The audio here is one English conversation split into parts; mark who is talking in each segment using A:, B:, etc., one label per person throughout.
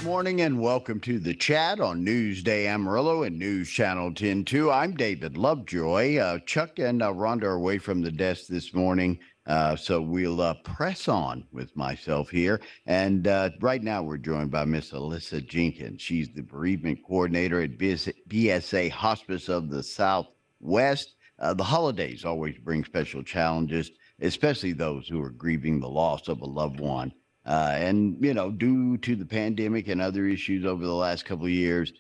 A: Morning and welcome to the chat on Newsday Amarillo and News Channel 10-2. I'm David Lovejoy. Chuck and Rhonda are away from the desk this morning, so we'll press on with myself here. And right now we're joined by Miss Alyssa Jenkins. She's the bereavement coordinator at BSA Hospice of the Southwest. The holidays always bring special challenges, especially those who are grieving the loss of a loved one. Due to the pandemic and other issues over the last couple of years,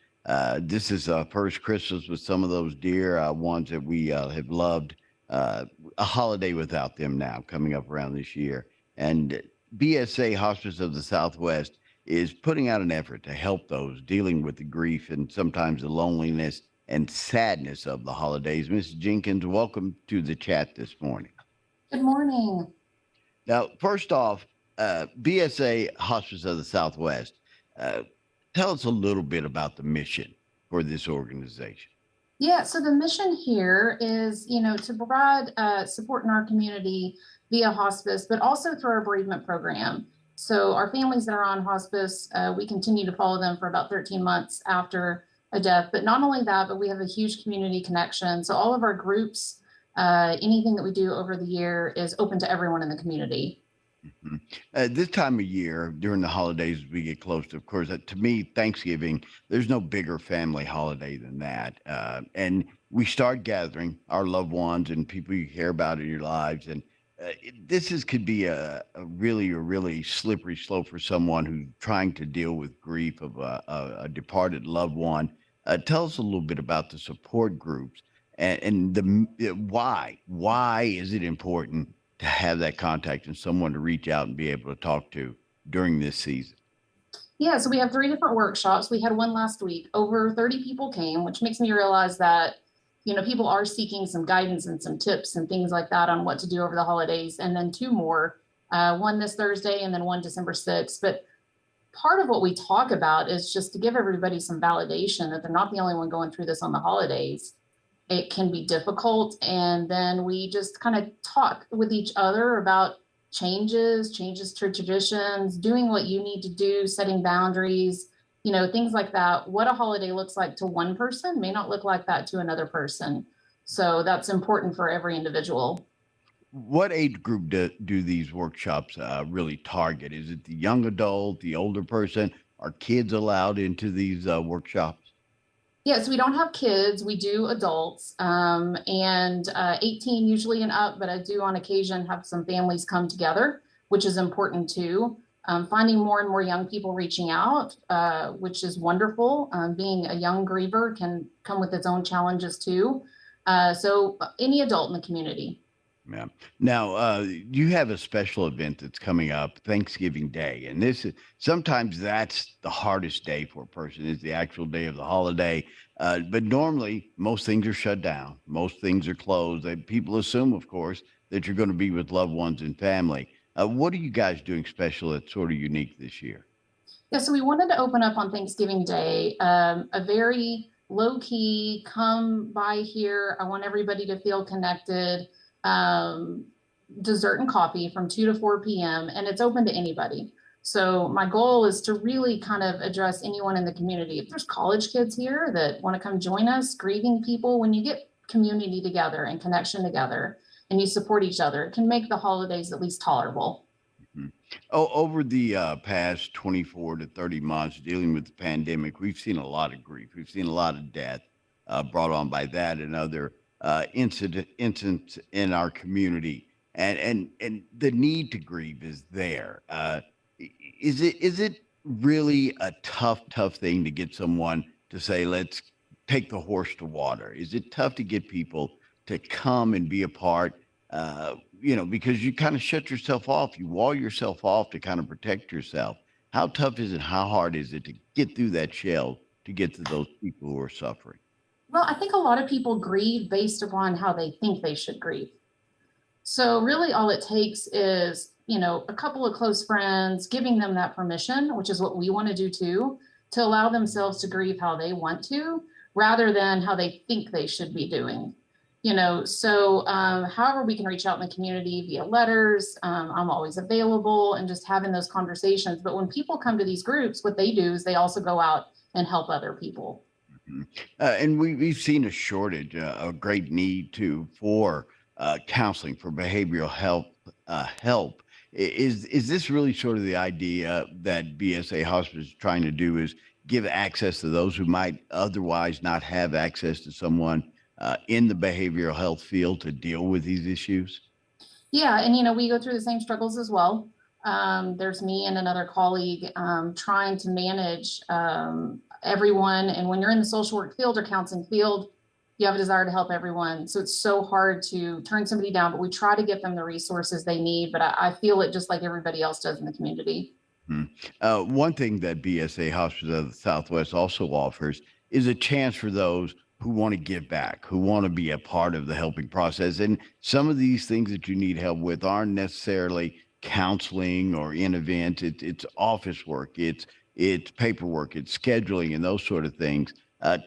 A: this is first Christmas with some of those dear ones that we have loved. A holiday without them now coming up around this year. And BSA Hospice of the Southwest is putting out an effort to help those dealing with the grief and sometimes the loneliness and sadness of the holidays. Ms. Jenkins, welcome to the chat this morning.
B: Good morning.
A: Now, first off, BSA Hospice of the Southwest, tell us a little bit about the mission for this organization.
B: Yeah, so the mission here is, to provide support in our community via hospice, but also through our bereavement program. So our families that are on hospice, we continue to follow them for about 13 months after a death. But not only that, but we have a huge community connection. So all of our groups, anything that we do over the year is open to everyone in the community.
A: This time of year, during the holidays, we get close to, of course, to me, Thanksgiving, there's no bigger family holiday than that. And we start gathering our loved ones and people you care about in your lives. And could be a really slippery slope for someone who's trying to deal with grief of a departed loved one. Tell us a little bit about the support groups and why. Why is it important to have that contact and someone to reach out and be able to talk to during this season?
B: Yeah, so we have 3 different workshops. We had one last week. Over 30 people came, which makes me realize that, people are seeking some guidance and some tips and things like that on what to do over the holidays. And then 2 more, one this Thursday and then one December 6th. But part of what we talk about is just to give everybody some validation that they're not the only one going through this on the holidays. It can be difficult. And then we just kind of talk with each other about changes to traditions, doing what you need to do, setting boundaries, things like that. What a holiday looks like to one person may not look like that to another person. So that's important for every individual.
A: What age group do these workshops really target? Is it the young adult, the older person? Are kids allowed into these workshops?
B: Yes, we don't have kids. We do adults, and 18 usually and up, but I do on occasion have some families come together, which is important too. Finding more and more young people reaching out, which is wonderful. Being a young griever can come with its own challenges too. So any adult in the community.
A: Yeah. Now, you have a special event that's coming up, Thanksgiving Day, and sometimes that's the hardest day for a person is the actual day of the holiday. But normally, most things are shut down, most things are closed. People assume, of course, that you're going to be with loved ones and family. What are you guys doing special that's sort of unique this year?
B: Yeah, so we wanted to open up on Thanksgiving Day, a very low key, come by here. I want everybody to feel connected. Dessert and coffee from 2 to 4 p.m. and it's open to anybody. So my goal is to really kind of address anyone in the community. If there's college kids here that want to come join us, grieving people, when you get community together and connection together and you support each other, it can make the holidays at least tolerable.
A: Mhm. Oh, over the past 24 to 30 months dealing with the pandemic, we've seen a lot of grief. We've seen a lot of death brought on by that and other incidents in our community. And the need to grieve is there. Is it really a tough thing to get someone to say, let's take the horse to water? Is it tough to get people to come and be a part? Because you kind of shut yourself off, you wall yourself off to kind of protect yourself. How tough is it? How hard is it to get through that shell to get to those people who are suffering?
B: Well, I think a lot of people grieve based upon how they think they should grieve. So really all it takes is, a couple of close friends, giving them that permission, which is what we want to do too, to allow themselves to grieve how they want to, rather than how they think they should be doing. However we can reach out in the community via letters, I'm always available, and just having those conversations. But when people come to these groups, what they do is they also go out and help other people.
A: Mhm. And we've seen a shortage, a great need too for counseling, for behavioral help. Is this really sort of the idea that BSA Hospice is trying to do? Is give access to those who might otherwise not have access to someone in the behavioral health field to deal with these issues?
B: Yeah, and we go through the same struggles as well. There's me and another colleague trying to manage everyone. And when you're in the social work field or counseling field, you have a desire to help everyone. So it's so hard to turn somebody down, but we try to get them the resources they need. But I feel it just like everybody else does in the community.
A: Hmm. One thing that BSA Hospice of the Southwest also offers is a chance for those who want to give back, who want to be a part of the helping process. And some of these things that you need help with aren't necessarily counseling or in events. It's office work, it's paperwork, it's scheduling, and those sort of things.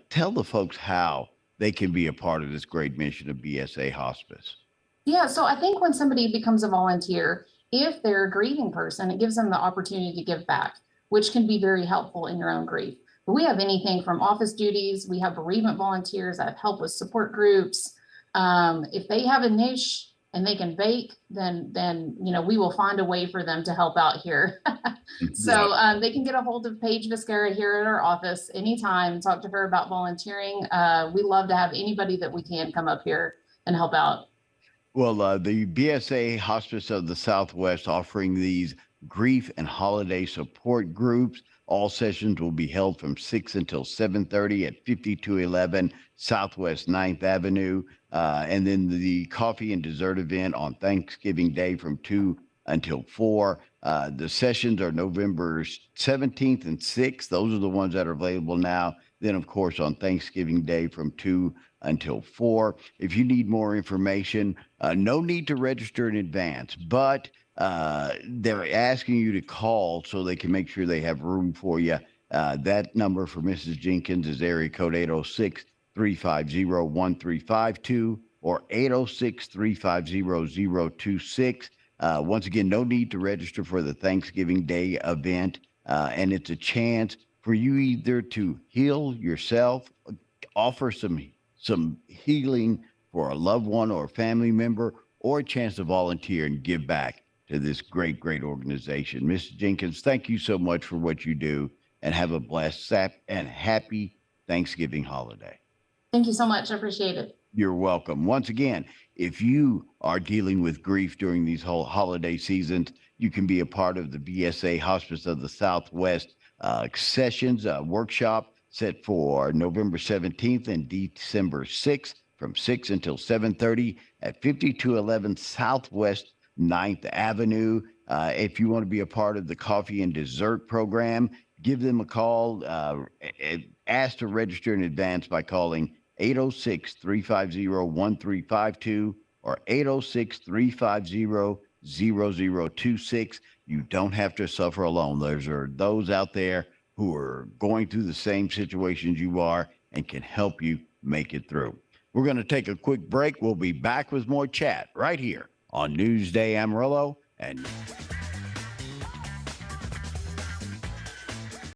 A: Tell the folks how they can be a part of this great mission of BSA Hospice.
B: Yeah, so I think when somebody becomes a volunteer, if they're a grieving person, it gives them the opportunity to give back, which can be very helpful in your own grief. But we have anything from office duties, we have bereavement volunteers that have helped with support groups. If they have a niche and they can bake, then we will find a way for them to help out here.
A: Yeah.
B: They can get a hold of Paige Viscara here at our office anytime, talk to her about volunteering. We love to have anybody that we can come up here and help out.
A: Well, the BSA Hospice of the Southwest offering these grief and holiday support groups. All sessions will be held from 6 until 7:30 at 5211 Southwest Ninth Avenue. And then the coffee and dessert event on Thanksgiving Day from 2 until 4. The sessions are November 17th and 6th. Those are the ones that are available now. Then, of course, on Thanksgiving Day from 2 until 4. If you need more information, no need to register in advance, but they're asking you to call so they can make sure they have room for you. That number for Mrs. Jenkins is area code 806 350 1352 or 806 350 026. Once again, no need to register for the Thanksgiving Day event. And it's a chance for you either to heal yourself, offer some healing for a loved one or a family member, or a chance to volunteer and give back to this great organization. Miss Jenkins, thank you so much for what you do, and have a blessed and happy Thanksgiving holiday.
B: Thank you so much. I appreciate it.
A: You're welcome. Once again, if you are dealing with grief during these whole holiday seasons, you can be a part of the BSA Hospice of the Southwest sessions workshop set for November 17th and December 6th from 6 until 7:30 at 5211 Southwest Ninth Avenue. If you want to be a part of the coffee and dessert program, give them a call. Ask to register in advance by calling 806 350 1352 or 806 350 0026. You don't have to suffer alone. There's those out there who are going through the same situations you are and can help you make it through. We're going to take a quick break. We'll be back with more chat right here on Newsday Amarillo. And